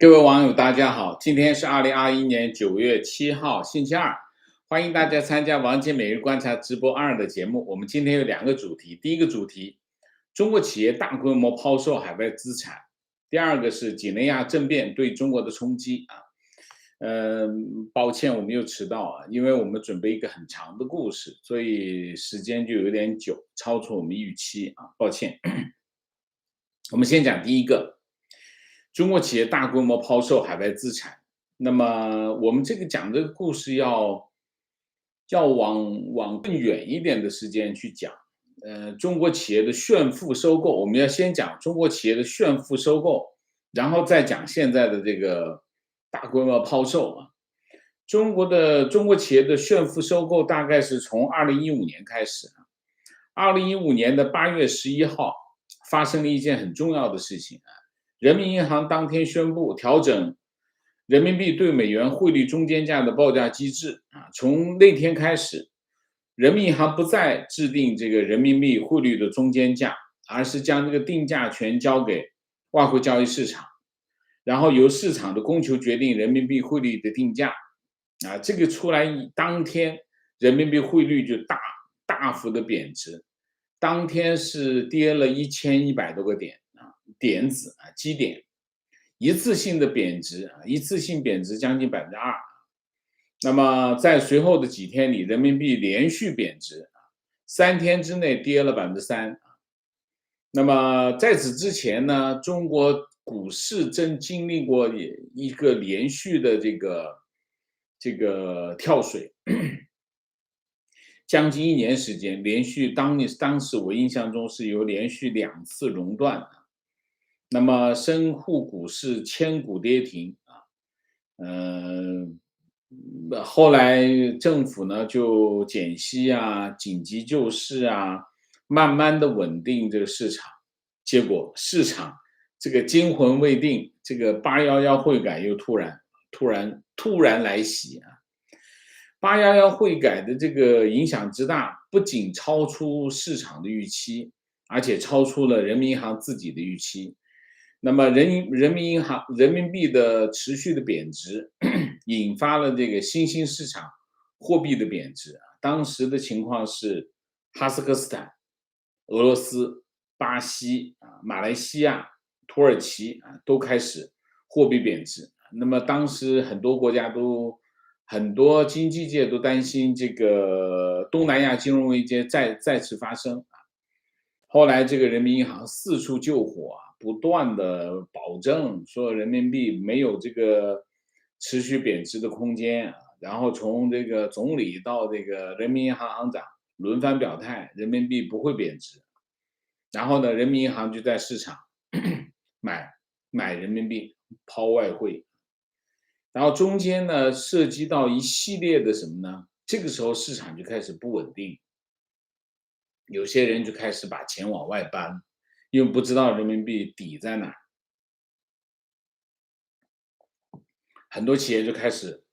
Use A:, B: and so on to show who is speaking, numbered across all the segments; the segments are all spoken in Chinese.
A: 各位网友，大家好，今天是2021年9月7号，星期二，欢迎大家参加王杰每日观察直播2的节目。我们今天有2个主题，第一个主题，中国企业大规模抛售海外资产；第二个是几内亚政变对中国的冲击啊。抱歉，我们又迟到啊，因为我们准备一个很长的故事，所以时间就有点久，超出我们预期啊，抱歉。我们先讲第一个。中国企业大规模抛售海外资产，那么我们讲这个故事要往更远一点的时间去讲。中国企业的炫富收购，我们要先讲中国企业的炫富收购，然后再讲现在的这个大规模抛售啊。中国企业的炫富收购大概是从2015年开始2015年的8月11号发生了一件很重要的事情啊。人民银行当天宣布调整人民币对美元汇率中间价的报价机制啊，从那天开始，人民银行不再制定这个人民币汇率的中间价，而是将这个定价权交给外汇交易市场，然后由市场的供求决定人民币汇率的定价啊。这个出来当天，人民币汇率就大幅的贬值，当天是跌了1100多个点。点子啊，基点，一次性贬值将近2%。那么在随后的几天里，人民币连续贬值3天之内跌了3%。那么在此之前呢，中国股市正经历过一个连续的这个跳水，将近1年时间，连续当时我印象中是有连续2次熔断。那么深沪股市千股跌停啊，后来政府呢就减息啊，紧急救市啊，慢慢的稳定这个市场，结果市场这个惊魂未定，这个811汇改又突然来袭啊！811汇改的这个影响之大，不仅超出市场的预期，而且超出了人民银行自己的预期。那么人民银行人民币的持续的贬值，引发了这个新兴市场货币的贬值。当时的情况是，哈萨克斯坦、俄罗斯、巴西马来西亚、土耳其都开始货币贬值。那么当时很多国家很多经济界都担心这个东南亚金融危机再次发生。后来这个人民银行四处救火不断的保证说人民币没有这个持续贬值的空间然后从这个总理到这个人民银行行长轮番表态，人民币不会贬值。然后呢，人民银行就在市场买人民币，抛外汇。然后中间呢，涉及到一系列的什么呢？这个时候市场就开始不稳定，有些人就开始把钱往外搬，因为不知道人民币底在哪。很多企业就开始，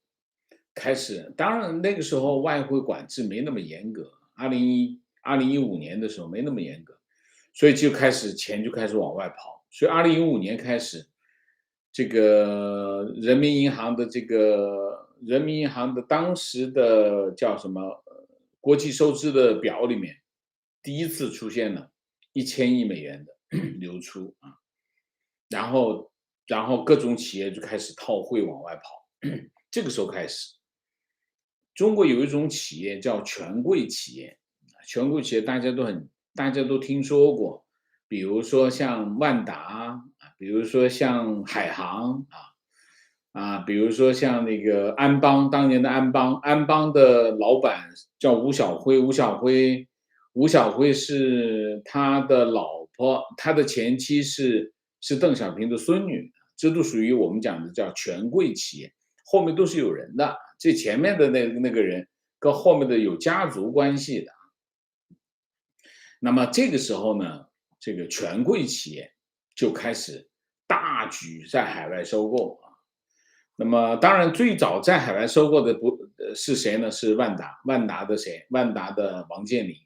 A: 当然那个时候外汇管制没那么严格，2015年的时候没那么严格，所以钱就开始往外跑。所以2015年开始，这个人民银行的当时的叫什么国际收支的表里面，第一次出现了1000亿美元的流出然后各种企业就开始套汇往外跑。这个时候开始，中国有一种企业叫权贵企业，权贵企业大家都听说过，比如说像万达比如说像海航比如说像那个安邦，当年的安邦的老板叫吴晓辉，吴晓辉是他的老婆，他的前妻是邓小平的孙女，这都属于我们讲的叫权贵企业，后面都是有人的，这前面的那个人跟后面的有家族关系的。那么这个时候呢，这个权贵企业就开始大举在海外收购那么当然最早在海外收购的是谁呢？是万达的谁？万达的王健林。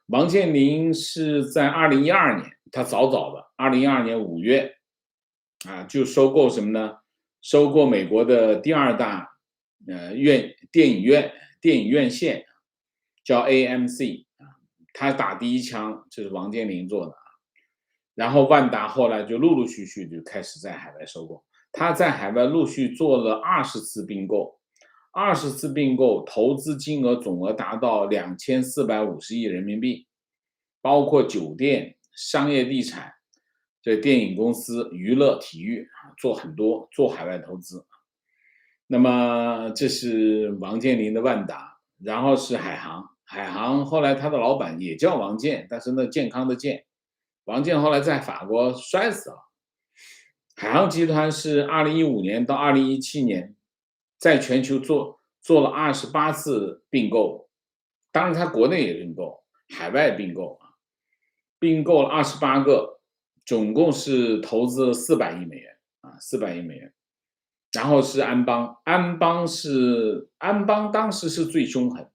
A: 王健林是在2012年，他早的2012年5月就收购什么呢？收购美国的第二大电影院线，叫 AMC 他打第一枪，这是王健林做的。然后万达后来就陆陆续续就开始在海外收购，他在海外陆续做了20次并购，20次并购，投资金额总额达到2450亿人民币，包括酒店、商业地产、这电影公司、娱乐、体育做很多，做海外投资。那么这是王健林的万达，然后是海航，海航后来他的老板也叫王健，但是那健康的健，王健后来在法国摔死了。海航集团是2015年到2017年，在全球做了28次并购，当然他国内也并购，海外并购并购了28个，总共是投资了400亿美元400亿美元。然后是安邦，安邦当时是最凶狠。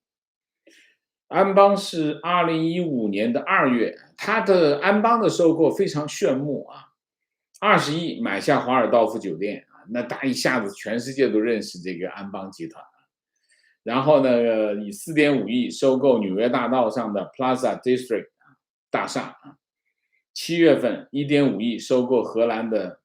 A: 安邦是2015年2月，它的安邦的收购非常炫目20亿买下华尔道夫酒店那一下子全世界都认识这个安邦集团。然后呢，以4.5亿收购纽约大道上的 Plaza District 大厦7月份1.5亿收购荷兰的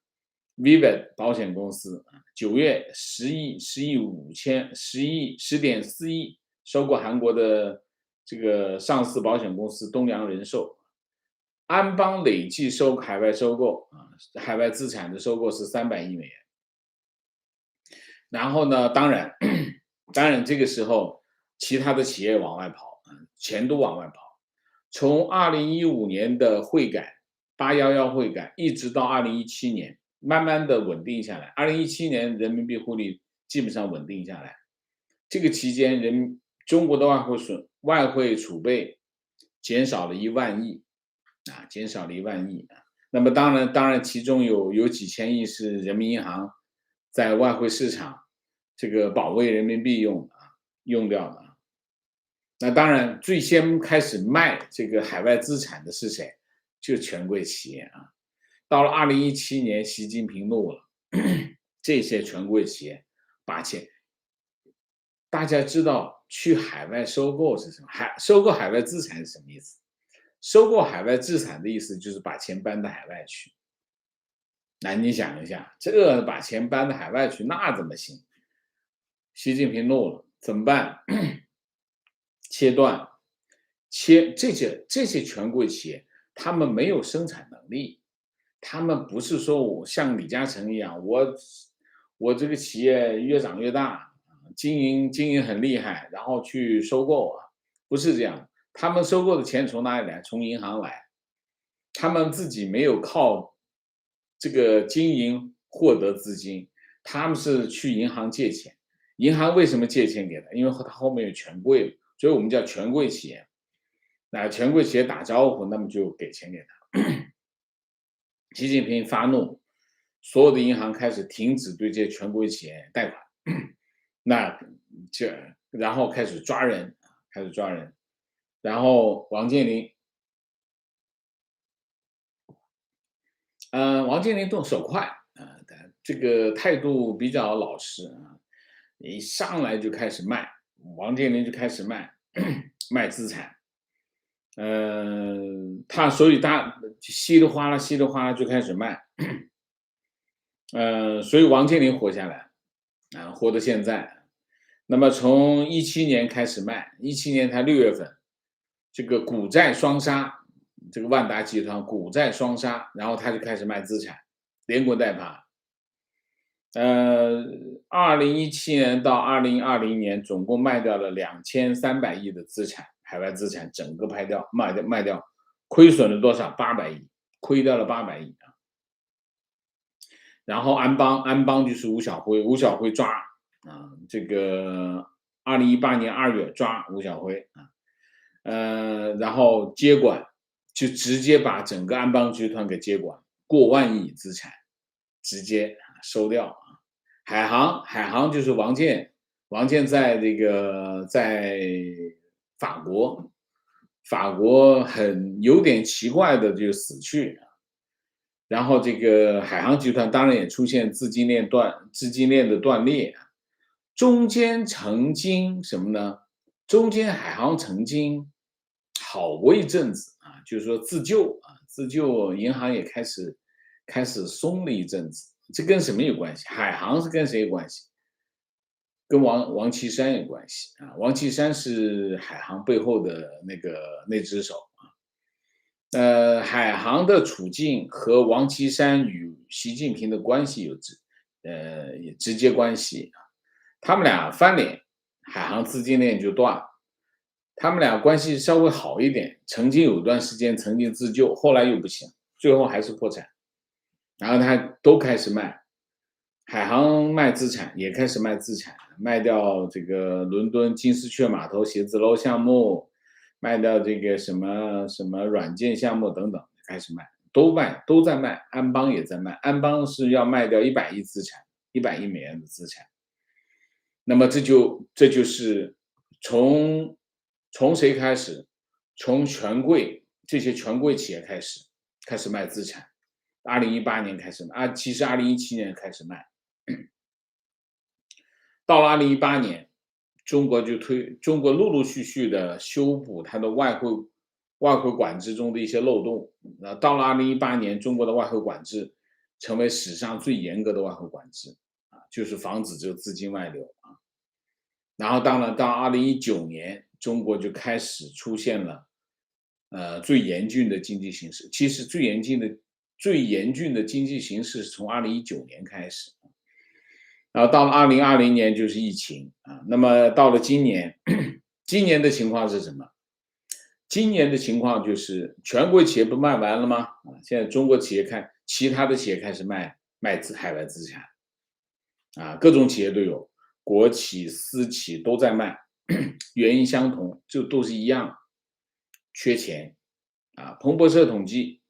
A: Vivid 保险公司，9月10.4亿收购韩国的这个上市保险公司东洋人寿。安邦累计海外收购海外资产的收购是300亿美元。然后呢，当然这个时候其他的企业往外跑，钱都往外跑。从2015年的汇改811汇改一直到2017年，慢慢的稳定下来。2017年人民币汇率基本上稳定下来，这个期间中国的外汇储备减少了1万亿减少了1万亿那么当然其中有几千亿是人民银行在外汇市场这个保卫人民币用掉的。那当然最先开始卖这个海外资产的是谁？就权贵企业到了2017年，习近平怒了，这些权贵企业把钱，大家知道去海外收购是什么？收购海外资产是什么意思？收购海外资产的意思就是把钱搬到海外去。那你想一下，这个把钱搬到海外去，那怎么行？习近平怒了，怎么办？切断，这些权贵企业，他们没有生产能力，他们不是说我像李嘉诚一样，我这个企业越长越大，经营很厉害，然后去收购不是这样。他们收购的钱从哪里来？从银行来，他们自己没有靠这个经营获得资金，他们是去银行借钱。银行为什么借钱给他？因为他后面有权贵，所以我们叫权贵企业。那权贵企业打招呼，那么就给钱给他。习近平发怒，所有的银行开始停止对这些权贵企业贷款，然后开始抓人，然后王健林动手快这个态度比较老实一上来就开始卖，王健林就开始卖资产，所以他稀里哗啦就开始卖，所以王健林活下来活到现在。那么从17年开始卖，17年他6月份，这个股债双杀，这个万达集团股债双杀，然后他就开始卖资产，连滚带爬。2017年到2020年总共卖掉了2300亿的资产，海外资产整个卖掉，亏损了多少？800亿，亏掉了800亿然后安邦就是吴晓辉抓这个2018年2月抓吴晓辉然后接管，就直接把整个安邦集团给接管，过万亿资产直接收掉海航就是王健在法国有点奇怪的就死去然后这个海航集团当然也出现资金链的断裂，中间曾经什么呢？中间海航曾经好过一阵子啊，就是说自救，银行也开始松了一阵子。这跟什么有关系？海航是跟谁有关系？跟王岐山有关系啊。王岐山是海航背后的那只手。海航的处境和王岐山与习近平的关系也直接关系啊。他们俩翻脸，海航资金链就断了。他们俩关系稍微好一点，曾经有段时间曾经自救，后来又不行，最后还是破产。然后他都开始卖，海航卖资产，也开始卖资产，卖掉这个伦敦金丝雀码头写字楼项目，卖掉这个什么什么软件项目等等，开始卖，都在卖，安邦也在卖，安邦是要卖掉100亿资产，100亿美元的资产。那么这就是从谁开始？从这些权贵企业开始卖资产。2018年开始卖，其实2017年开始卖。到了2018年，中国陆陆续续的修补它的外汇管制中的一些漏洞。到了2018年，中国的外汇管制成为史上最严格的外汇管制啊，就是防止这个资金外流啊。然后当然到2019年，中国就开始出现了最严峻的经济形势。其实最严峻的经济形势是从2019年开始。然后到了2020年就是疫情啊。那么到了今年，今年的情况是什么？今年的情况就是权贵企业不卖完了吗？现在中国企业其他的企业开始卖海外资产啊，各种企业都有，国企、私企都在卖，原因相同，就都是一样，缺钱啊。彭博社统计，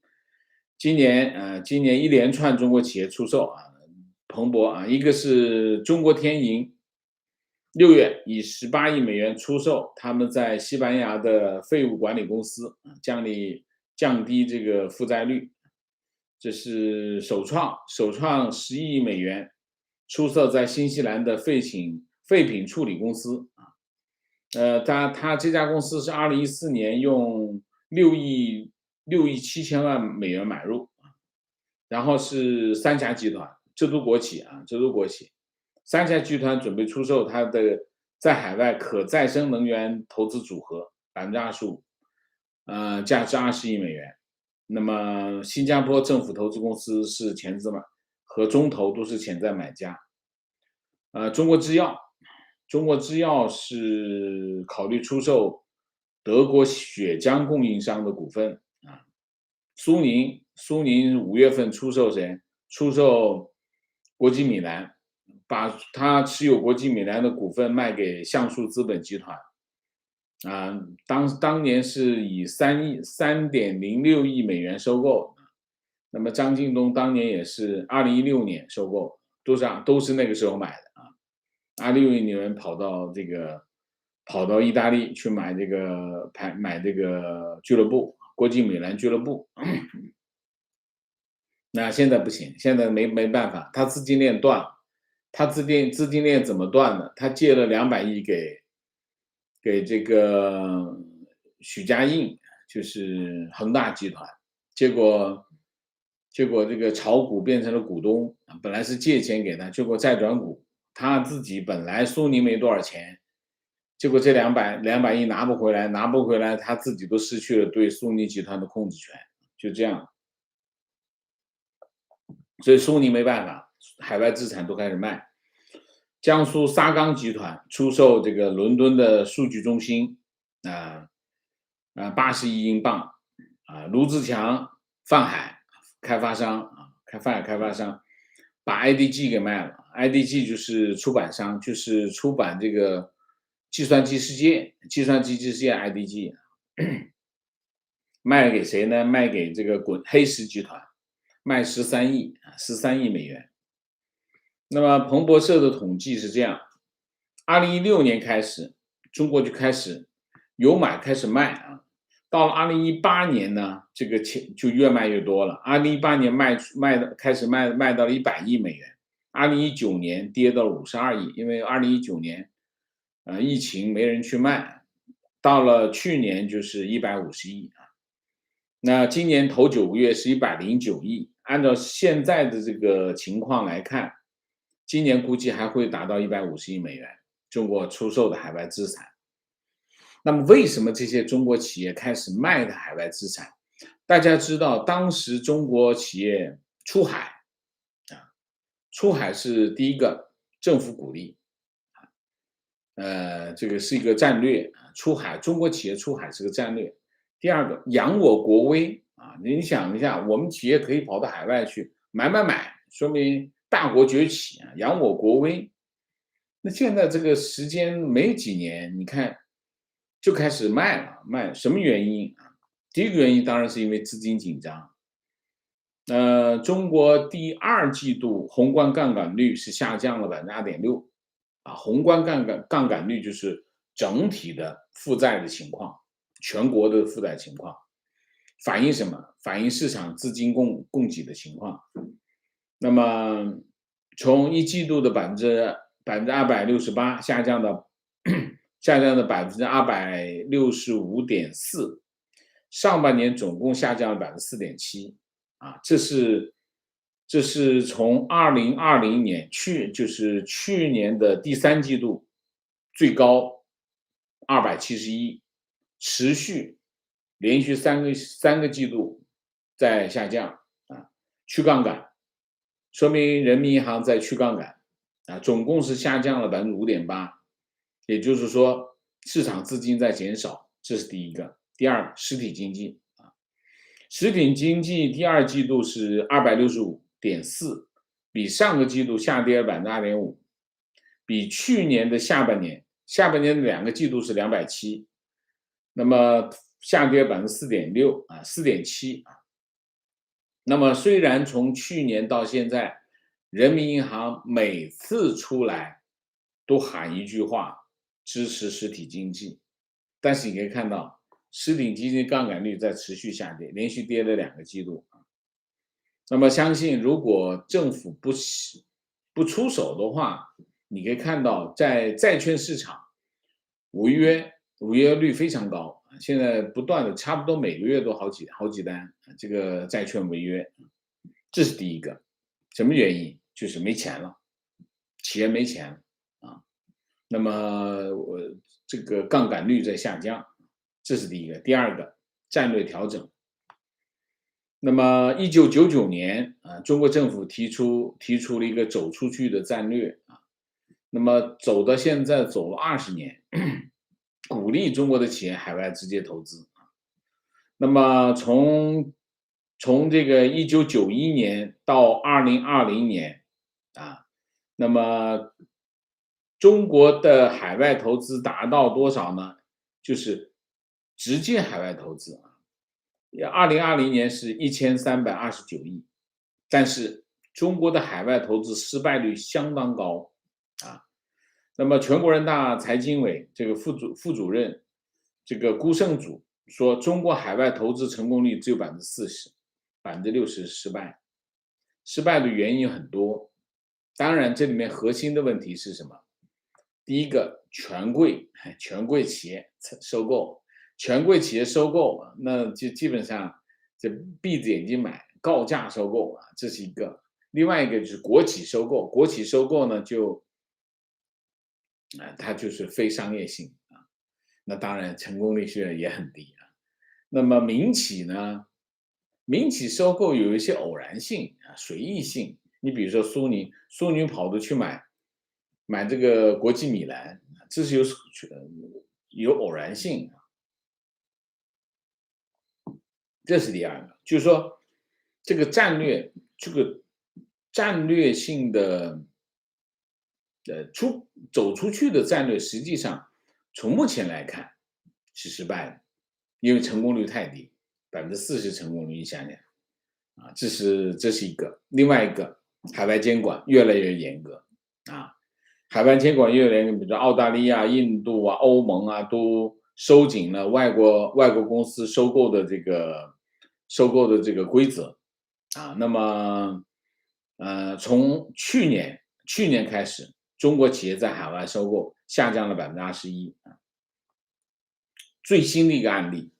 A: 今年一连串中国企业出售啊。彭博啊，一个是中国天银，6月以18亿美元出售他们在西班牙的废物管理公司，降低这个负债率。这是首创10亿美元出售在新西兰的废品处理公司啊。他这家公司是2014年用6亿7千万美元买入，然后是三峡集团。这都国企，三峡集团准备出售它的在海外可再生能源投资组合25%，价值20亿美元。那么新加坡政府投资公司是潜在买，和中投都是潜在买家。中国制药是考虑出售德国血浆供应商的股份啊。苏宁5月份出售谁？出售国际米兰，把他持有国际米兰的股份卖给橡树资本集团，啊，当年是以3.06亿美元收购。那么张近东当年也是2016年收购，都是那个时候买的啊。2016年跑到意大利去买这个俱乐部，国际米兰俱乐部。那现在不行，现在没办法，他资金链断了。他资金链怎么断的？他借了200亿给这个许家印，就是恒大集团，结果这个炒股变成了股东，本来是借钱给他，结果再转股，他自己本来苏宁没多少钱，结果这200亿拿不回来，他自己都失去了对苏宁集团的控制权，就这样。所以苏宁没办法，海外资产都开始卖。江苏沙钢集团出售这个伦敦的数据中心，80亿英镑啊。卢志强泛海开发商把 IDG 给卖了。IDG 就是出版商，就是出版这个计算机世界 IDG， 卖给谁呢？卖给这个黑石集团，卖13亿美元。那么彭博社的统计是这样：2016年开始，中国就开始有买开始卖啊。到了2018年呢，这个钱就越卖越多了。2018年开始卖到了100亿美元，2019年跌到了52亿，因为2019年疫情没人去卖，到了去年就是150亿啊。那今年头9个月是109亿，按照现在的这个情况来看，今年估计还会达到150亿美元，中国出售的海外资产。那么为什么这些中国企业开始卖的海外资产？大家知道，当时中国企业出海啊，出海是第一个政府鼓励，这个是一个战略啊，出海中国企业出海是个战略。第二个，扬我国威啊，你想一下，我们企业可以跑到海外去买，说明大国崛起啊，扬我国威。那现在这个时间没几年，你看就开始卖了，卖什么原因啊？第一个原因当然是因为资金紧张。中国第二季度宏观杠杆率是下降了2.6%，啊，宏观杠杆率就是整体的负债的情况，全国的负债情况，反映什么？反映市场资金供给的情况。那么从一季度的268%下降到265.4%，上半年总共下降了4.7%，啊，这是从2020年就是去年的第三季度最高271，持续连续三个季度在下降啊，去杠杆，说明人民银行在去杠杆啊，总共是下降了5.8%，也就是说市场资金在减少，这是第一个。第二，实体经济啊，实体经济第二季度是265.4，比上个季度下跌了2.5%，比去年的下半年的2个季度是270，那么下跌4.6%啊，4.7%啊。那么虽然从去年到现在，人民银行每次出来都喊一句话，支持实体经济，但是你可以看到，实体经济杠杆率在持续下跌，连续跌了2个季度。那么相信如果政府不出手的话，你可以看到在债券市场违约率非常高，现在不断的差不多每个月都好几单这个债券违约，这是第一个。什么原因？就是没钱了，企业没钱啊。那么这个杠杆率在下降，这是第一个。第二个，战略调整。那么1999年啊，中国政府提出了一个走出去的战略啊，那么走到现在走了20年，鼓励中国的企业海外直接投资。那么从这个1991年到2020年啊，那么中国的海外投资达到多少呢？就是直接海外投资啊，2020年是1329亿，但是中国的海外投资失败率相当高啊。那么全国人大财经委这个副主任这个辜胜祖说，中国海外投资成功率只有40%，60%失败。失败的原因很多，当然这里面核心的问题是什么？第一个，权贵企业收购，权贵企业收购，那就基本上这闭着眼睛买，高价收购啊，这是一个。另外一个就是国企收购，国企收购呢它就是非商业性啊，那当然成功率也很低啊。那么民企呢？民企收购有一些偶然性啊，随意性。你比如说苏宁跑着去买这个国际米兰，这是有偶然性啊。这是第二个，就是说这个战略性的走出去的战略，实际上从目前来看是失败的，因为成功率太低，40%成功率，你想想啊，这是一个。另外一个，海外监管越来越严格啊，海外监管越来越严格，比如说澳大利亚、印度啊、欧盟啊，都收紧了外国公司收购的这个规则啊。那么，从去年开始，中国企业在海外收购下降了21%啊，最新的一个案例。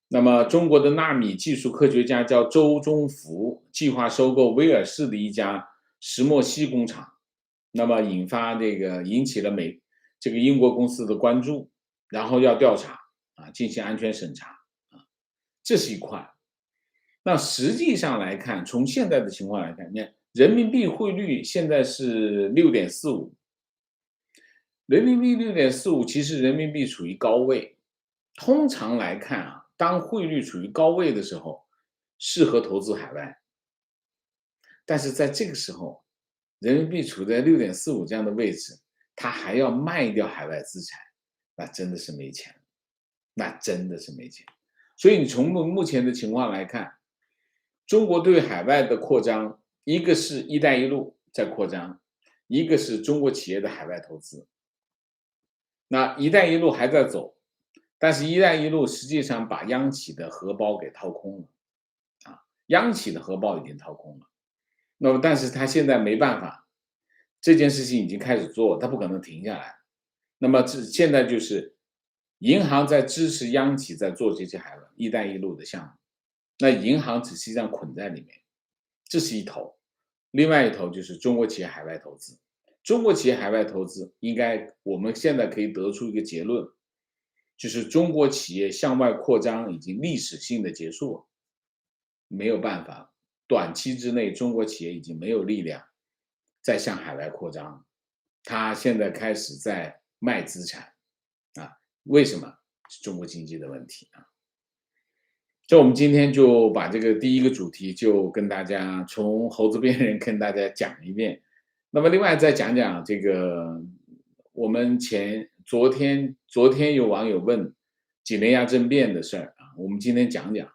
A: 那么，中国的纳米技术科学家叫周忠福，计划收购威尔士的一家石墨烯工厂，那么引起了这个英国公司的关注，然后要调查啊，进行安全审查啊，这是一块。那实际上来看，从现在的情况来看，你看人民币汇率现在是6.45，人民币6.45，其实人民币处于高位。通常来看啊，当汇率处于高位的时候，适合投资海外。但是在这个时候，人民币处在6.45这样的位置，他还要卖掉海外资产，那真的是没钱了，那真的是没钱。所以你从目前的情况来看，中国对海外的扩张，一个是“一带一路”在扩张，一个是中国企业的海外投资。那“一带一路”还在走，但是“一带一路”实际上把央企的荷包给掏空了，啊，央企的荷包已经掏空了。那么，但是他现在没办法，这件事情已经开始做，他不可能停下来。那么现在就是银行在支持央企在做这些海外“一带一路”的项目，那银行实际上捆在里面，这是一头。另外一头就是中国企业海外投资。中国企业海外投资，我们现在可以得出一个结论，就是中国企业向外扩张已经历史性的结束了，没有办法，短期之内中国企业已经没有力量再向海外扩张，它现在开始在卖资产啊。为什么？是中国经济的问题啊。这我们今天就把这个第一个主题就跟大家从猴子变人跟大家讲一遍。那么另外再讲讲这个，我们昨天有网友问几内亚政变的事儿啊，我们今天讲讲。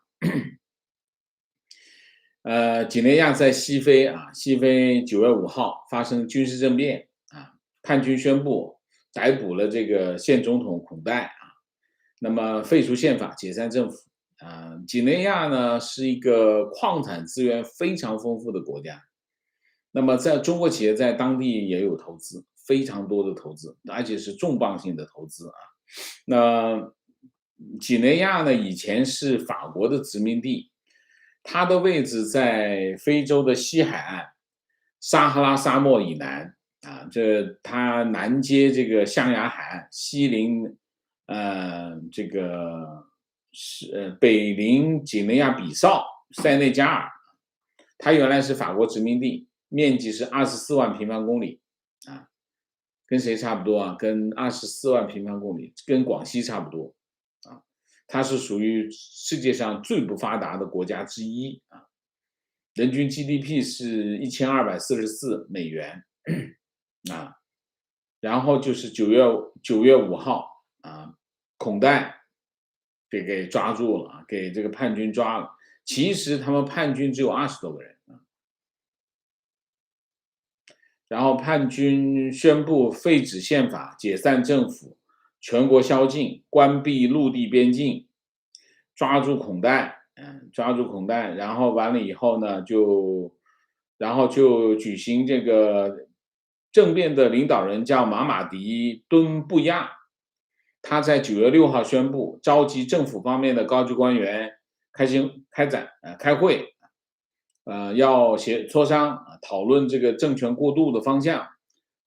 A: 几内亚在西非9月5号发生军事政变啊，叛军宣布逮捕了这个现总统孔戴啊，那么废除宪法，解散政府啊。几内亚呢是一个矿产资源非常丰富的国家，那么在中国企业在当地也有投资，非常多的投资，而且是重磅性的投资啊。那几内亚呢以前是法国的殖民地。它的位置在非洲的西海岸，撒哈拉沙漠以南啊，它南接这个象牙海岸，西临这个北临几内亚比绍、塞内加尔。它原来是法国殖民地，面积是24万平方公里啊，跟谁差不多啊？跟24万平方公里，跟广西差不多啊。它是属于世界上最不发达的国家之一啊，人均 GDP 是1244美元啊，然后就是9月5号啊，孔戴给抓住了啊，给这个叛军抓了。其实他们叛军只有20多个人啊，然后叛军宣布废止宪法，解散政府，全国宵禁，关闭陆地边境，抓住孔戴，然后完了以后呢，然后就举行这个政变的领导人叫马马迪·敦布亚，他在9月6号宣布召集政府方面的高级官员开会，要磋商讨论这个政权过渡的方向，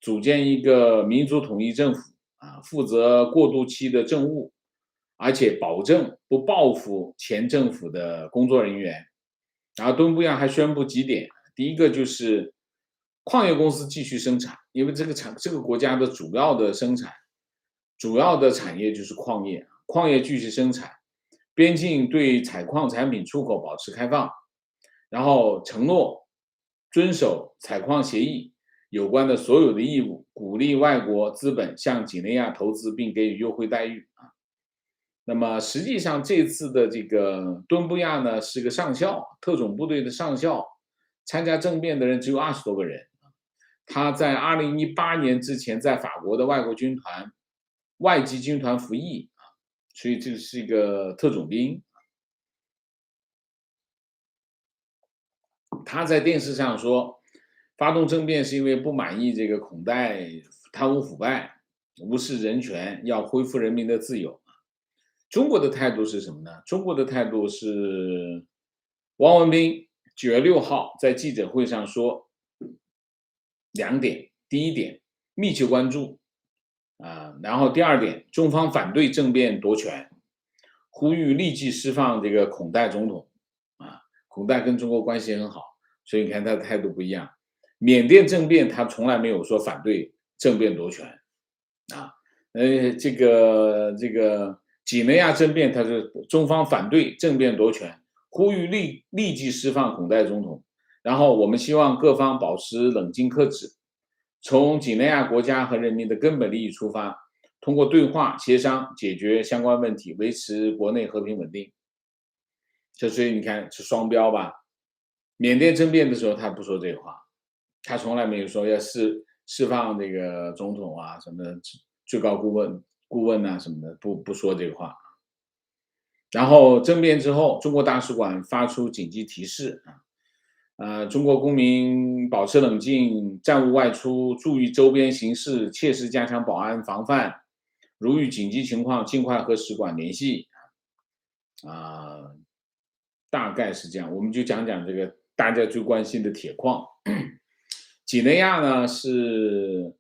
A: 组建一个民族统一政府啊，负责过渡期的政务，而且保证不报复前政府的工作人员。然后敦布亚还宣布几点，第一个就是矿业公司继续生产，因为这个国家的主要的产业就是矿业，矿业继续生产，边境对采矿产品出口保持开放。然后承诺遵守采矿协议有关的所有的义务，鼓励外国资本向几内亚投资并给予优惠待遇啊。那么实际上这次的这个敦布亚呢是个上校，特种部队的上校，参加政变的人只有20多个人。他在2018年之前在法国的外籍军团服役啊，所以这是一个特种兵。他在电视上说，发动政变是因为不满意这个孔代贪污腐败、无视人权，要恢复人民的自由。中国的态度是什么呢？中国的态度是，王文斌9月6号在记者会上说2点：第一点，密切关注然后第二点，中方反对政变夺权，呼吁立即释放这个孔代总统孔代跟中国关系很好，所以你看他的态度不一样。缅甸政变他从来没有说反对政变夺权这个几内亚政变，他是中方反对政变夺权，呼吁立即释放孔代总统。然后我们希望各方保持冷静克制，从几内亚国家和人民的根本利益出发，通过对话协商解决相关问题，维持国内和平稳定。所以你看是双标吧？缅甸政变的时候他不说这话，他从来没有说要释放这个总统什么的，最高顾问什么的，不说这个话。然后政变之后，中国大使馆发出紧急提示中国公民保持冷静，暂勿外出，注意周边形势，切实加强保安防范。如遇紧急情况，尽快和使馆联系。大概是这样。我们就讲讲这个大家最关心的铁矿。几内亚呢是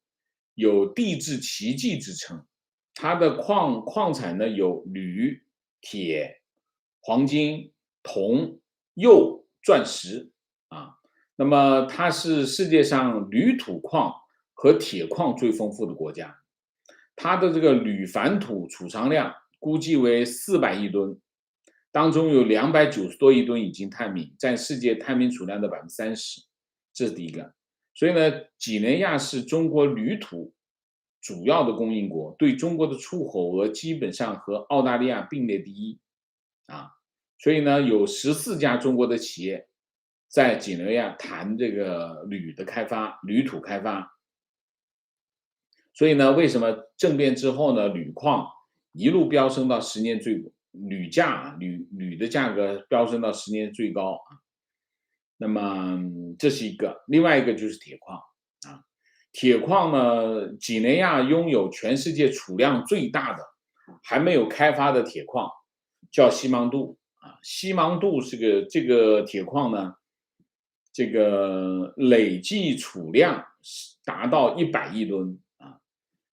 A: 有地质奇迹之称，它的矿产呢有铝、铁、黄金、铜、铀、钻石那么它是世界上铝土矿和铁矿最丰富的国家，它的这个铝矾土储藏量估计为400亿吨，当中有290多亿吨已经探明，占世界探明储量的30%，这是第一个。所以呢，几内亚是中国铝土主要的供应国，对中国的出口额基本上和澳大利亚并列第一所以呢，有14家中国的企业在几内亚谈这个铝的开发、铝土开发。所以呢，为什么政变之后呢，铝矿一路飙升到10年铝价铝的价格飙升到10年最高那么这是一个，另外一个就是铁矿铁矿呢，几内亚拥有全世界储量最大的还没有开发的铁矿，叫西芒杜西芒杜是这个铁矿呢，这个累计储量达到100亿吨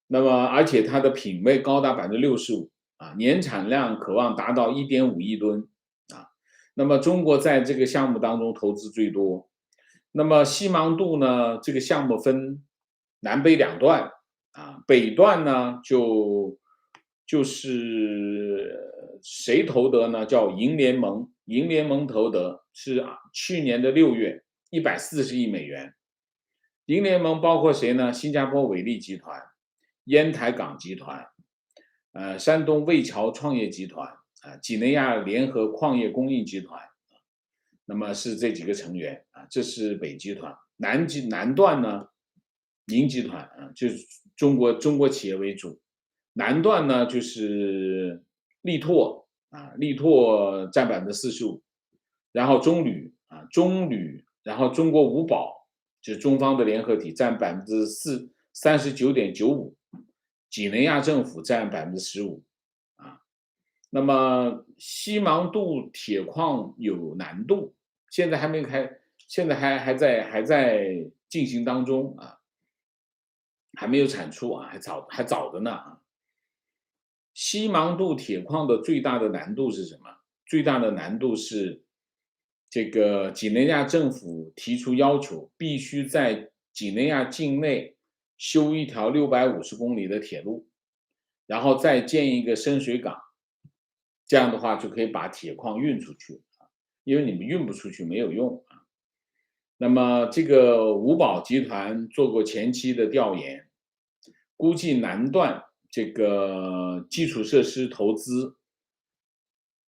A: 那么而且它的品位高达65%年产量可望达到1.5亿吨那么中国在这个项目当中投资最多。那么西芒杜呢，这个项目分南北2段北段呢就是谁投得呢？叫银联盟，银联盟投得是去年的6月140亿美元。银联盟包括谁呢？新加坡伟力集团、烟台港集团、山东魏桥创业集团几内亚联合矿业供应集团，那么是这几个成员这是北集团。南段呢，银集团就是中国企业为主。南段呢就是力拓力拓占45%，然后中铝，然后中国五宝就是中方的联合体占39.95%，几内亚政府占15%那么西芒杜铁矿有难度，现在还没开，现在还在进行当中还没有产出还早着呢西芒杜铁矿的最大的难度是什么？最大的难度是这个几内亚政府提出要求，必须在几内亚境内修一条650公里的铁路，然后再建一个深水港，这样的话就可以把铁矿运出去因为你们运不出去没有用那么这个五宝集团做过前期的调研，估计南段这个基础设施投资，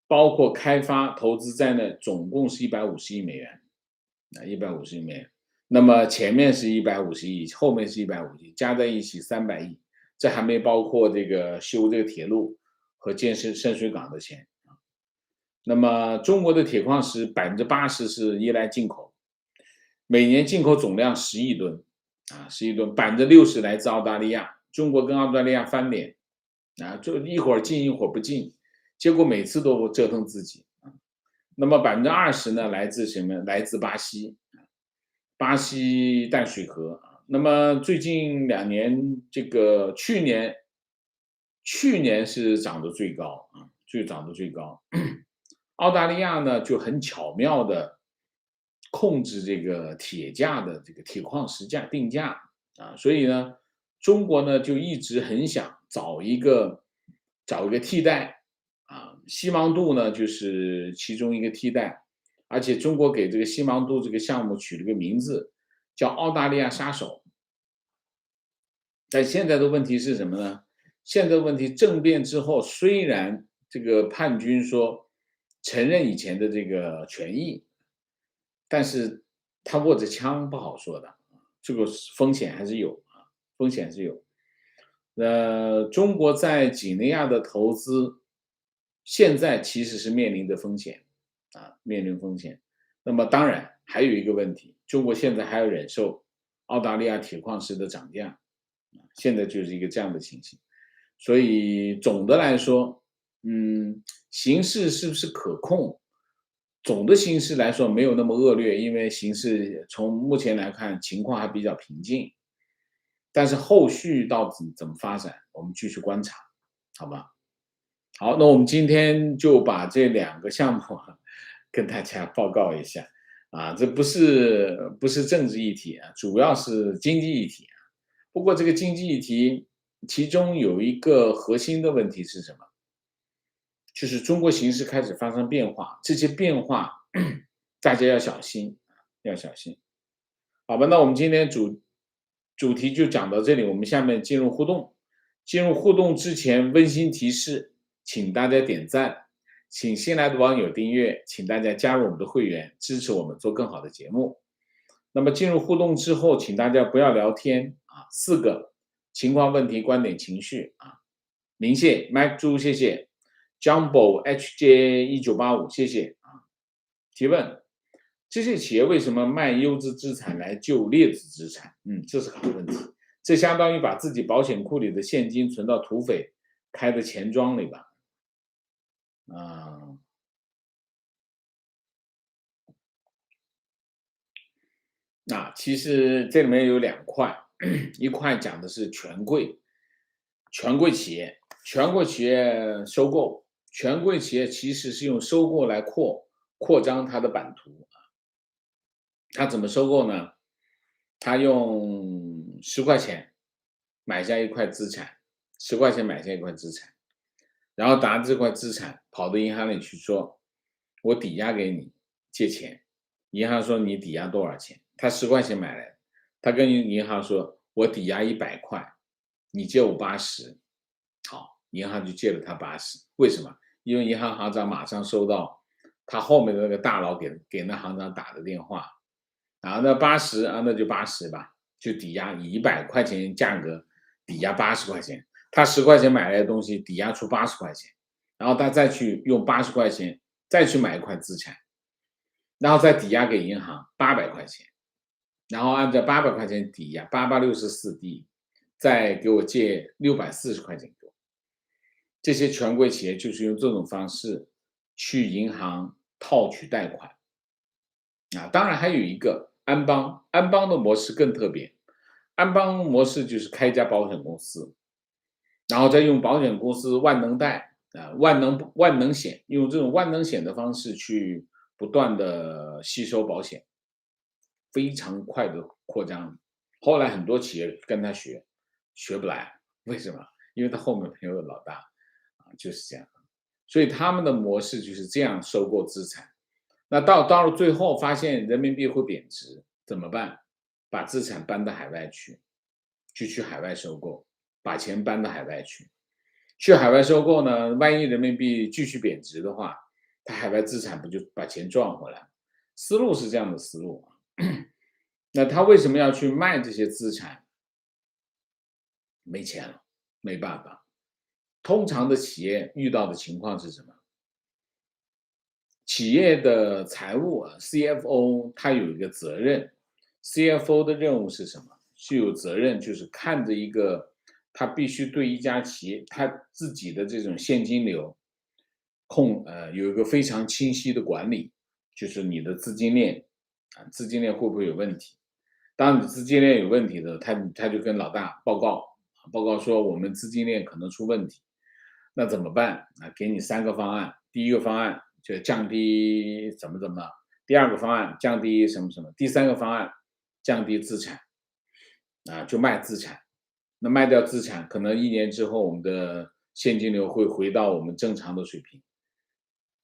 A: 包括开发投资在内，总共是150亿美元150亿美元。那么前面是150亿，后面是150亿，加在一起300亿，这还没包括这个修这个铁路和建设深水港的钱。那么中国的铁矿石80%是依赖进口，每年进口总量10亿吨，10亿吨，60%来自澳大利亚。中国跟澳大利亚翻脸，就一会儿进一会儿不进，结果每次都折腾自己。那么20%呢，来自什么？来自巴西，巴西淡水河。那么最近2年，这个去年是涨得最高啊，涨得最高。澳大利亚呢就很巧妙的控制这个铁价的这个铁矿石价定价所以呢，中国呢就一直很想找一个替代西芒杜呢就是其中一个替代，而且中国给这个西芒杜这个项目取了个名字叫澳大利亚杀手。但现在的问题是什么呢？现在的问题政变之后，虽然这个叛军说承认以前的这个权益，但是他握着枪不好说的，这个风险还是有风险是有。中国在几内亚的投资，现在其实是面临的风险面临风险。那么当然还有一个问题，中国现在还要忍受澳大利亚铁矿石的涨价，现在就是一个这样的情形。所以总的来说，形势是不是可控？总的形势来说没有那么恶劣，因为形势从目前来看情况还比较平静。但是后续到底怎么发展，我们继续观察，好吧？好，那我们今天就把这2个项目跟大家报告一下这不是政治议题主要是经济议题不过这个经济议题其中有一个核心的问题是什么？就是中国形势开始发生变化，这些变化大家要小心，要小心。好吧，那我们今天主题就讲到这里，我们下面进入互动。进入互动之前，温馨提示，请大家点赞，请新来的网友订阅，请大家加入我们的会员，支持我们做更好的节目。那么进入互动之后，请大家不要聊天4个情况、问题、观点、情绪明谢 Mike 猪，谢谢 Jumbo HJ1985，谢谢提问：这些企业为什么卖优质资产来救劣质资产？这是好问题。这相当于把自己保险库里的现金存到土匪开的钱庄里吧？其实这里面有2块，一块讲的是权贵企业，权贵企业收购，权贵企业其实是用收购来扩张它的版图它怎么收购呢？他用10块钱买下一块资产，10块钱买下一块资产，然后拿这块资产跑到银行里去说，我抵押给你借钱，银行说你抵押多少钱？他10块钱买来的，他跟银行说，我抵押100块，你借我80，好，银行就借了他80，为什么？因为银行行长马上收到他后面的那个大佬给那行长打的电话。那80那就80吧，就抵押以100块钱价格抵押80块钱，他10块钱买来的东西抵押出80块钱，然后他再去用80块钱再去买一块资产，然后再抵押给银行800块钱，然后按照800块钱抵押8864D，再给我借640块钱给我。这些权贵企业就是用这种方式去银行套取贷款。当然还有一个安邦的模式更特别，安邦模式就是开一家保险公司，然后再用保险公司万能贷万能险，用这种万能险的方式去不断的吸收保险，非常快的扩张。后来很多企业跟他学不来，为什么？因为他后面没有老大就是这样。所以他们的模式就是这样收购资产。那到了最后发现人民币会贬值，怎么办？把资产搬到海外去，就去海外收购，把钱搬到海外去。去海外收购呢，万一人民币继续贬值的话，他海外资产不就把钱赚回来？思路是这样的思路那他为什么要去卖这些资产？没钱了，没办法。通常的企业遇到的情况是什么？企业的财务啊，CFO 他有一个责任，CFO 的任务是什么？是有责任，就是看着一个，他必须对一家企业他自己的这种现金流有一个非常清晰的管理，就是你的资金链资金链会不会有问题？当你资金链有问题的，他就跟老大报告说我们资金链可能出问题，那怎么办？给你三个方案，第一个方案就降低怎么，第二个方案降低什么什么，第三个方案降低资产，就卖资产。那卖掉资产，可能1年之后，我们的现金流会回到我们正常的水平。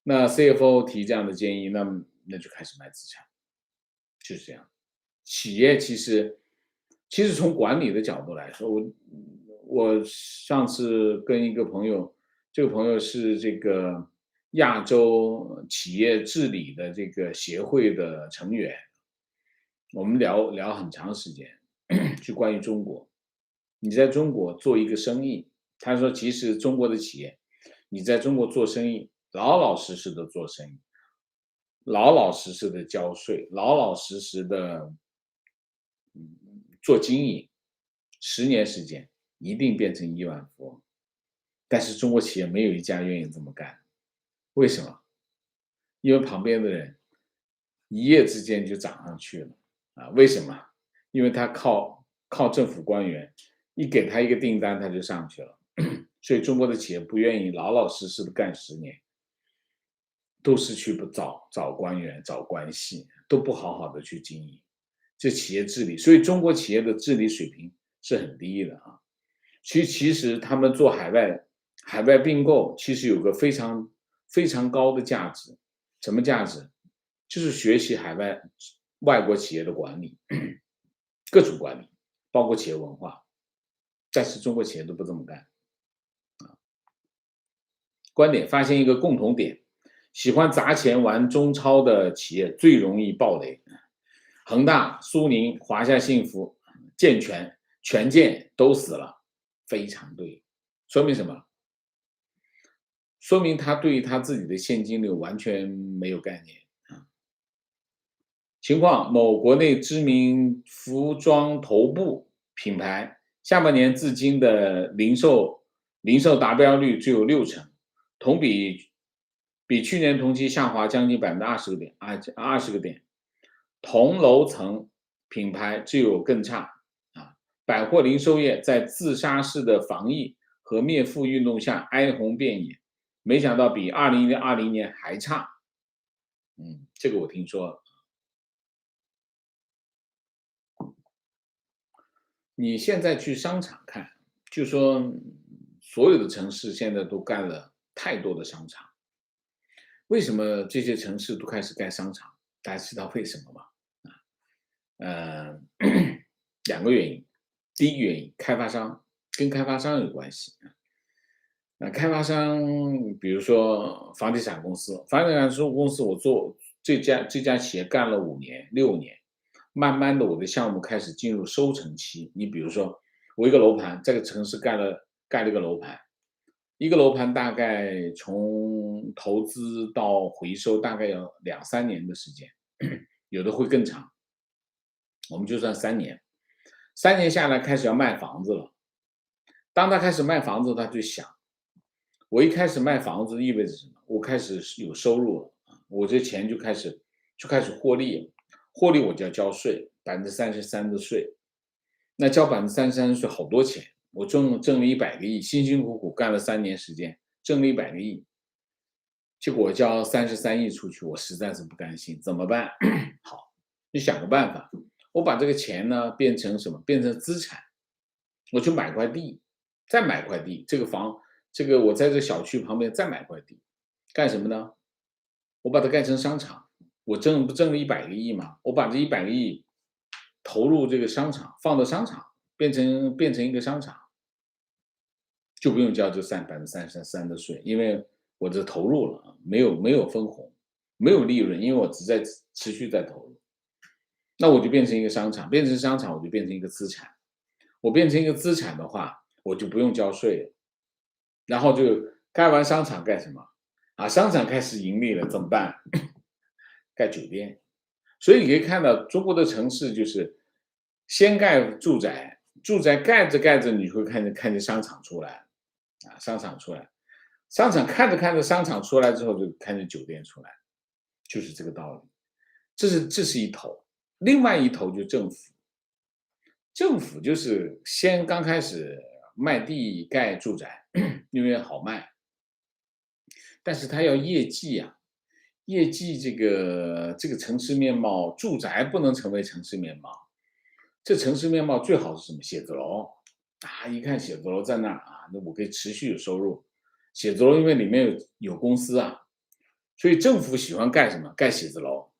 A: 那 CFO 提这样的建议，那就开始卖资产，就是这样。企业其实从管理的角度来说，我上次跟一个朋友，这个朋友是这个亚洲企业治理的这个协会的成员，我们聊很长时间，就关于中国。你在中国做一个生意，他说其实中国的企业，你在中国做生意，老老实实的做生意，老老实实的交税，老老实实的做经营，10年时间一定变成亿万富翁。但是中国企业没有一家愿意这么干，为什么？因为旁边的人一夜之间就涨上去了为什么？因为他靠政府官员一给他一个订单，他就上去了。所以中国的企业不愿意老老实实的干10年，都是去找官员、找关系，都不好好的去经营。这企业治理，所以中国企业的治理水平是很低的其实他们做海外并购，其实有个非常高的价值，什么价值？就是学习外国企业的管理，各种管理，包括企业文化。但是中国企业都不这么干。观点发现一个共同点：喜欢砸钱玩中超的企业最容易爆雷。恒大、苏宁、华夏幸福、健全、权健都死了，非常对。说明什么？说明他对于他自己的现金流完全没有概念情况：某国内知名服装头部品牌下半年至今的零售达标率只有60%，比去年同期下滑将近20个点，同楼层品牌只有更差百货零售业在自杀式的防疫和灭富运动下哀鸿遍野，没想到比2020年还差。这个我听说了。你现在去商场看，就说所有的城市现在都盖了太多的商场。为什么这些城市都开始盖商场？大家知道为什么吗？呃，2个原因。第一个原因，跟开发商有关系。开发商，比如说房地产公司，我做这家企业干了5年、6年，慢慢的我的项目开始进入收成期。你比如说，我一个楼盘，这个城市盖了一个楼盘，一个楼盘大概从投资到回收大概要2、3年的时间，有的会更长。我们就算3年，3年下来开始要卖房子了。当他开始卖房子，他就想，我一开始卖房子意味着什么？我开始有收入了我这钱就开始获利了，获利我就要交税，33%的税。那交33%的税好多钱，我挣了100个亿，辛辛苦苦干了3年时间，挣了100个亿，结果我交33亿出去，我实在是不甘心，怎么办？好，你想个办法，我把这个钱呢变成什么？变成资产，我去买块地，再买块地，这个我在这小区旁边再买块地，干什么呢？我把它盖成商场，我不挣了100个亿嘛？我把这100个亿投入这个商场，放到商场，变成一个商场，就不用交这33%的税，因为我这投入了，没有分红，没有利润，因为我只在持续在投入。那我就变成一个商场，变成商场我就变成一个资产，我变成一个资产的话，我就不用交税了。然后就盖完商场干什么？啊，商场开始盈利了怎么办？盖酒店。所以你可以看到中国的城市就是先盖住宅，住宅盖着盖着，你会看见商场出来，啊，商场出来，商场看着看着，商场出来之后就看见酒店出来，就是这个道理。这是一头，另外一头就政府，政府就是先刚开始卖地盖住宅，因为好卖，但是它要业绩啊，业绩这个城市面貌，住宅不能成为城市面貌。这城市面貌最好是什么？写字楼啊，一看写字楼在那儿啊，那我可以持续有收入。写字楼因为里面有公司啊，所以政府喜欢盖什么？盖写字楼，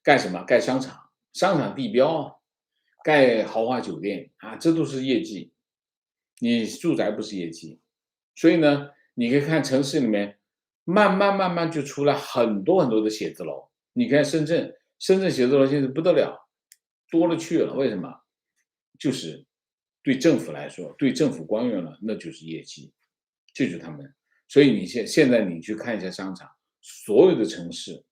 A: 盖什么？盖商场，商场地标，盖豪华酒店啊，这都是业绩。你住宅不是业绩，所以呢，你可以看城市里面慢慢就出来很多很多的写字楼。你看深圳，深圳写字楼现在不得了，多了去了。为什么？就是对政府来说，对政府官员了，那就是业绩，这就是他们。所以你现在你去看一下商场，所有的城市，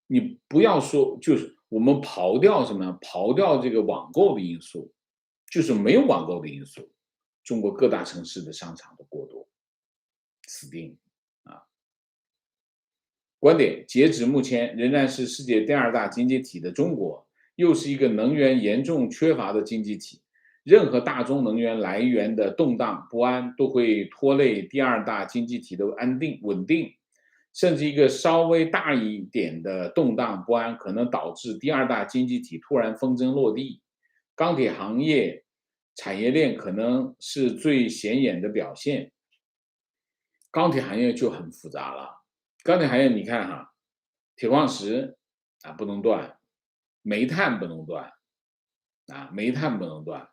A: 你不要说，就是我们刨掉什么？刨掉这个网购的因素，就是没有网购的因素，中国各大城市的商场都过多，死定啊！观点：截止目前，仍然是世界第二大经济体的中国，又是一个能源严重缺乏的经济体。任何大宗能源来源的动荡不安，都会拖累第二大经济体的安定稳定。甚至一个稍微大一点的动荡不安，可能导致第二大经济体突然风筝落地。钢铁行业产业链可能是最显眼的表现。钢铁行业就很复杂了。钢铁行业你看哈，铁矿石啊不能断，煤炭不能断，啊煤炭不能断，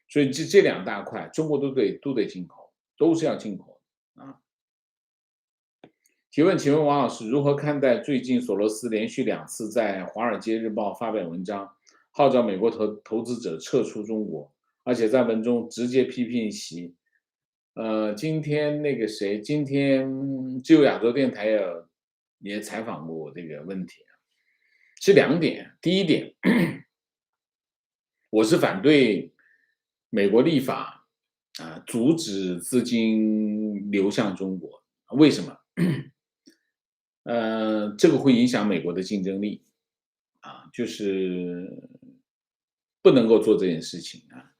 A: 所以这两大块中国都得进口，都是要进口的啊。提问，请问王老师如何看待最近索罗斯连续2次在《华尔街日报》发表文章，号召美国投资者撤出中国，而且在文中直接批评习。今天那个谁，今天自由亚洲电台也采访过我这个问题，是2点。第一点，我是反对美国立法啊，阻止资金流向中国。为什么？这个会影响美国的竞争力啊，就是不能够做这件事情啊。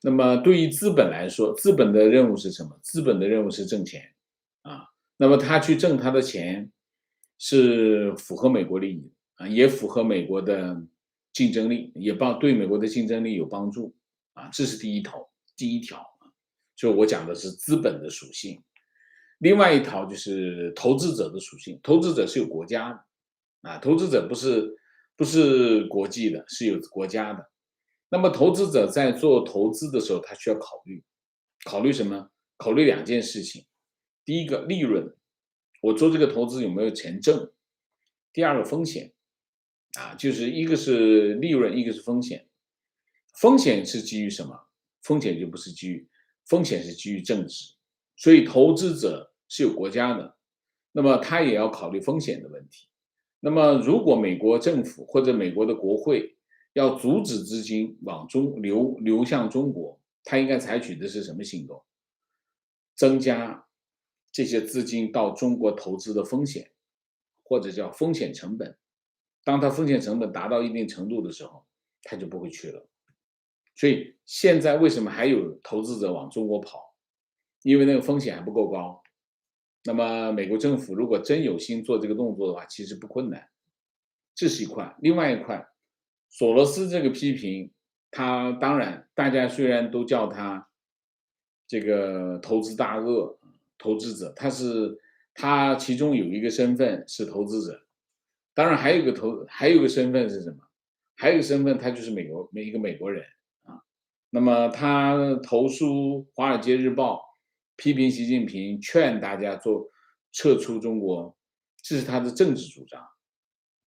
A: 那么对于资本来说，资本的任务是什么？资本的任务是挣钱啊。那么他去挣他的钱，是符合美国利益啊，也符合美国的竞争力，也对美国的竞争力有帮助啊。这是第一条啊，就我讲的是资本的属性。另外一条就是投资者的属性，投资者是有国家的啊，投资者不是国际的，是有国家的。那么投资者在做投资的时候，他需要考虑什么？考虑2件事情。第一个利润，我做这个投资有没有钱挣？第二个风险啊，就是一个是利润，一个是风险。风险是基于什么？风险就不是基于，风险是基于政治。所以投资者是有国家的，那么他也要考虑风险的问题。那么如果美国政府或者美国的国会要阻止资金往中流向中国，他应该采取的是什么行动？增加这些资金到中国投资的风险，或者叫风险成本。当它风险成本达到一定程度的时候，他就不会去了。所以现在为什么还有投资者往中国跑？因为那个风险还不够高。那么美国政府如果真有心做这个动作的话，其实不困难。这是一块。另外一块，索罗斯这个批评，他当然大家虽然都叫他这个投资大鳄、投资者，他其中有一个身份是投资者，当然还有一个身份是什么？还有一个身份他就是一个美国人啊。那么他投书《华尔街日报》，批评习近平，劝大家撤出中国，这是他的政治主张，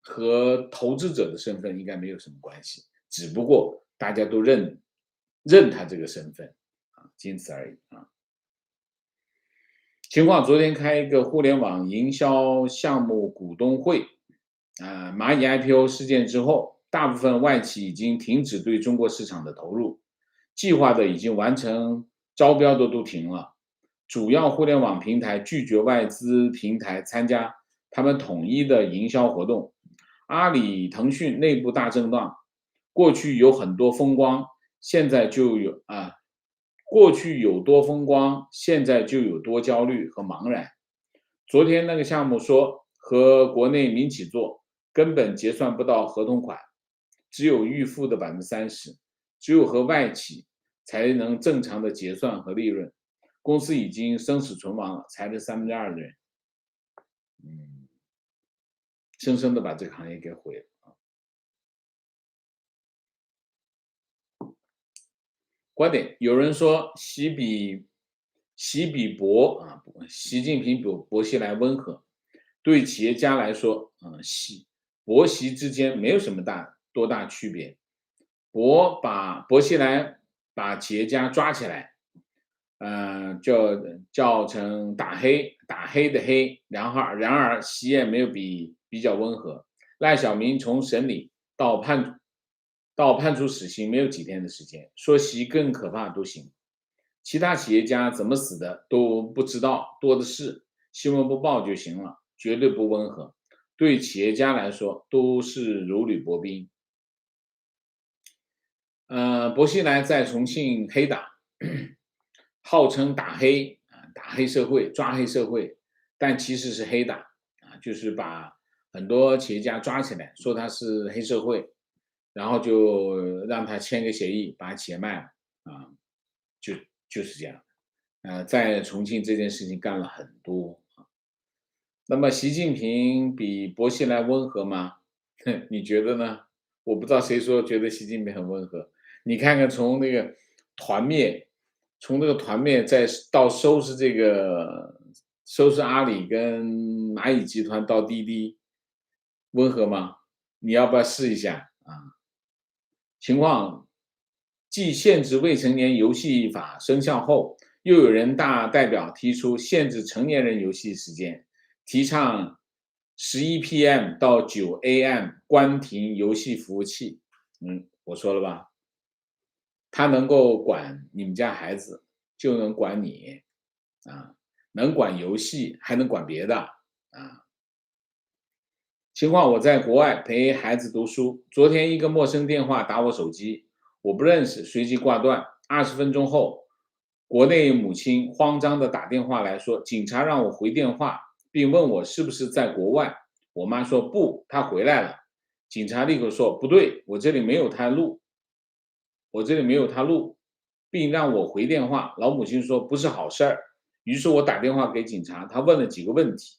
A: 和投资者的身份应该没有什么关系，只不过大家都认他这个身份啊，仅此而已啊。情况昨天开一个互联网营销项目股东会，蚂蚁 IPO 事件之后，大部分外企已经停止对中国市场的投入，计划的已经完成招标的都停了。主要互联网平台拒绝外资平台参加他们统一的营销活动。阿里、腾讯内部大震荡，过去有很多风光，现在就有过去有多风光，现在就有多焦虑和茫然。昨天那个项目说和国内民企做，根本结算不到合同款，只有预付的30%，只有和外企才能正常的结算和利润。公司已经生死存亡了，裁了2/3的人，深深的把这个行业给毁了。观点，有人说习近平比薄熙来温和，对企业家来说，薄习之间没有什么多大区别。薄熙来把企业家抓起来，叫成打黑的黑，然而习也没有比较温和。赖小民从审理到判处死刑没有几天的时间，说习更可怕都行。其他企业家怎么死的都不知道，多的是，新闻不报就行了，绝对不温和。对企业家来说都是如履薄冰。薄熙来在重庆黑打，号称打黑社会，抓黑社会，但其实是黑打就是把很多企业家抓起来，说他是黑社会，然后就让他签个协议，把企业卖了啊，就是这样。在重庆这件事情干了很多。那么习近平比薄熙来温和吗？你觉得呢？我不知道谁说觉得习近平很温和。你看看从那个团灭，从那个团灭再到收拾阿里跟蚂蚁集团到滴滴，温和吗？你要不要试一下啊？情况，继限制未成年游戏法生效后，又有人大代表提出限制成年人游戏时间，提倡11PM 到9AM 关停游戏服务器。我说了吧，他能够管你们家孩子，就能管你能管游戏，还能管别的情况，我在国外陪孩子读书，昨天一个陌生电话打我手机，我不认识，随即挂断。20分钟后，国内母亲慌张的打电话来说，警察让我回电话，并问我是不是在国外。我妈说不，他回来了。警察立刻说不对，我这里没有他录，并让我回电话。老母亲说不是好事儿，于是我打电话给警察，他问了几个问题。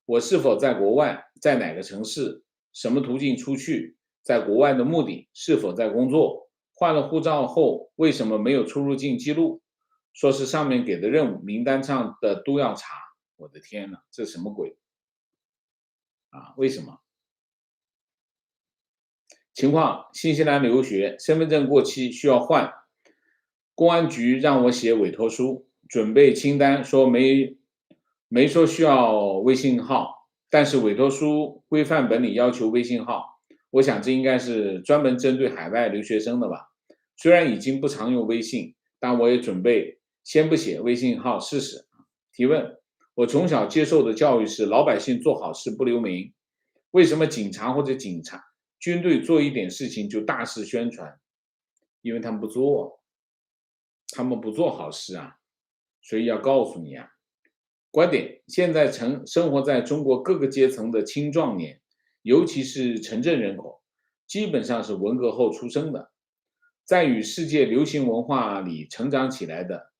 A: 我是否在国外，在哪个城市，什么途径出去，在国外的目的，是否在工作，换了护照后为什么没有出入境记录，说是上面给的任务名单上的都要查。我的天哪，这什么鬼为什么？情况，新西兰留学，身份证过期需要换，公安局让我写委托书，准备清单，说没说需要微信号，但是委托书规范本里要求微信号，我想这应该是专门针对海外留学生的吧。虽然已经不常用微信，但我也准备先不写微信号试试。提问：我从小接受的教育是老百姓做好事不留名，为什么警察或者军队做一点事情就大肆宣传？因为他们不做，好事所以要告诉你观点：现在生活在中国各个阶层的青壮年，尤其是城镇人口，基本上是文革后出生的，在与世界流行文化里成长起来的，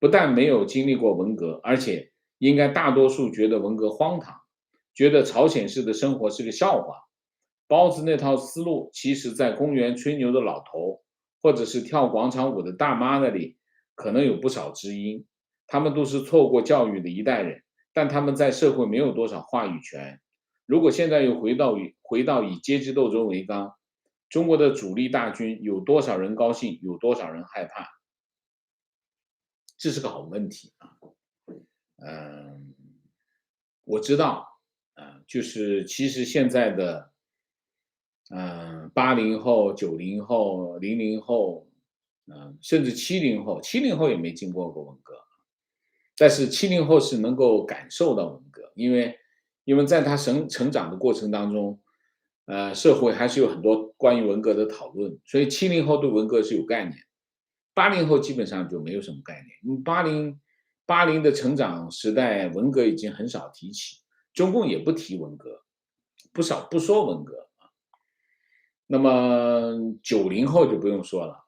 A: 不但没有经历过文革，而且应该大多数觉得文革荒唐，觉得朝鲜式的生活是个笑话。包子那套思路，其实在公园吹牛的老头，或者是跳广场舞的大妈那里，可能有不少知音。他们都是错过教育的一代人，但他们在社会没有多少话语权。如果现在又回到以阶级斗争为纲，中国的主力大军有多少人高兴，有多少人害怕？这是个好问题嗯，我知道，就是其实现在的，80后、90后、00后，甚至70后，70后也没经过文革，但是70后是能够感受到文革，因为在他成长的过程当中，社会还是有很多关于文革的讨论，所以70后对文革是有概念，80后基本上就没有什么概念。80的成长时代，文革已经很少提起，中共也不提文革，不说文革。那么90后就不用说了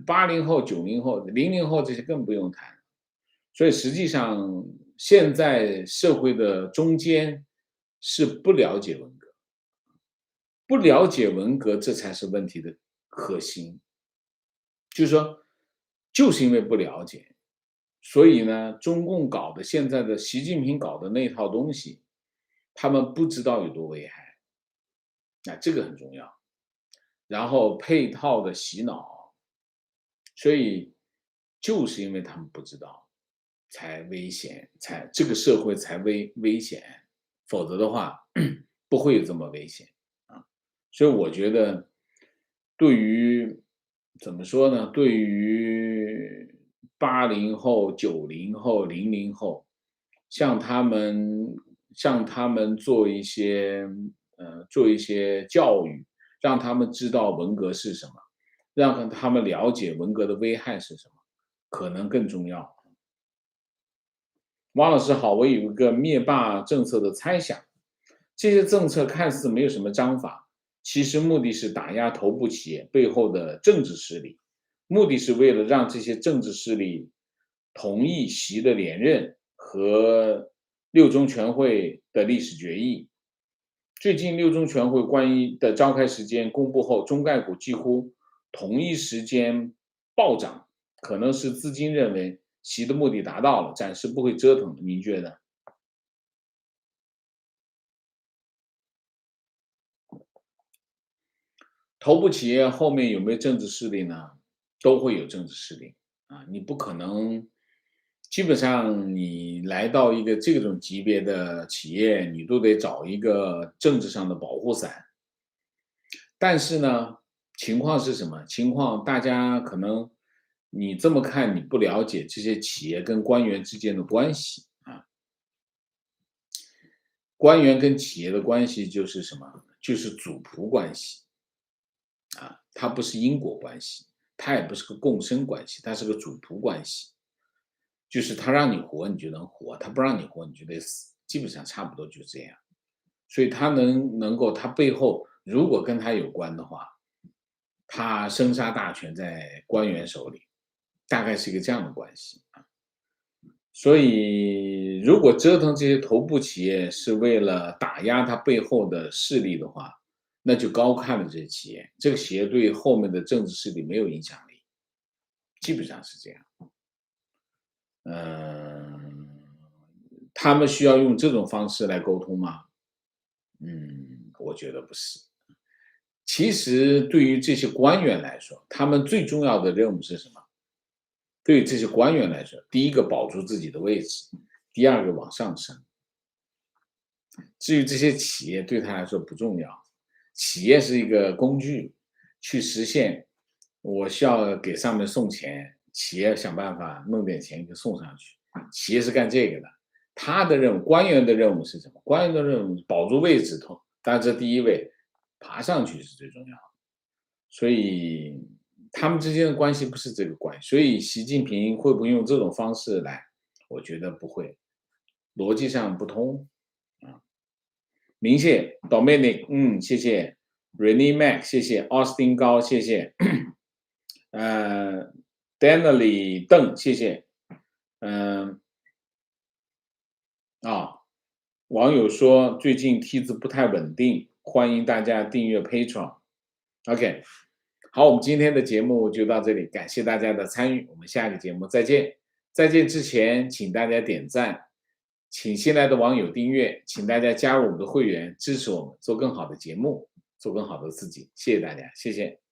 A: ，80后、90后、00后这些更不用谈。所以实际上，现在社会的中间是不了解文革，不了解文革，这才是问题的核心。就是说，就是因为不了解，所以呢，中共搞的现在的习近平搞的那套东西，他们不知道有多危害，这个很重要。然后配套的洗脑，所以就是因为他们不知道，才危险，才这个社会才危险，否则的话不会有这么危险啊。所以我觉得，对于怎么说呢？对于80后、90后、00后，向他们向他们做一些教育，让他们知道文革是什么，让他们了解文革的危害是什么，可能更重要。王老师好，我有一个灭霸政策的猜想，这些政策看似没有什么章法，其实目的是打压头部企业背后的政治势力，目的是为了让这些政治势力同意习的连任和六中全会的历史决议。最近六中全会关于的召开时间公布后，中概股几乎同一时间暴涨，可能是资金认为习的目的达到了，暂时不会折腾了。您觉得？头部企业后面有没有政治势力呢？都会有政治势力你不可能，基本上你来到一个这种级别的企业，你都得找一个政治上的保护伞。但是呢，情况是什么？情况大家可能你这么看，你不了解这些企业跟官员之间的关系官员跟企业的关系就是什么？就是主仆关系它不是因果关系，它也不是个共生关系，它是个主仆关系。就是他让你活，你就能活；他不让你活，你就得死。基本上差不多就这样。所以他能够，他背后如果跟他有关的话，他生杀大权在官员手里，大概是一个这样的关系。所以，如果折腾这些头部企业是为了打压他背后的势力的话，那就高看了这些企业。这个企业对后面的政治势力没有影响力，基本上是这样。嗯，他们需要用这种方式来沟通吗？我觉得不是。其实对于这些官员来说，他们最重要的任务是什么？对于这些官员来说，第一个保住自己的位置，第二个往上升。至于这些企业对他来说不重要，企业是一个工具，去实现我需要给上面送钱，企业想办法弄点钱给送上去，企业是干这个的。他的任务，官员的任务是什么？官员的任务保住位置，当然这第一位，爬上去是最重要的。所以他们之间的关系不是这个关系。所以习近平会不会用这种方式来？我觉得不会，逻辑上不通。明谢 Dominic，谢谢 Renee Mac，谢谢 Austin 高，谢谢Danley 邓，谢谢嗯、网友说最近梯子不太稳定，欢迎大家订阅 Patreon。OK，好，我们今天的节目就到这里，感谢大家的参与，我们下个节目再见。再见之前，请大家点赞，请新来的网友订阅，请大家加入我们的会员，支持我们做更好的节目，做更好的自己。谢谢大家，谢谢。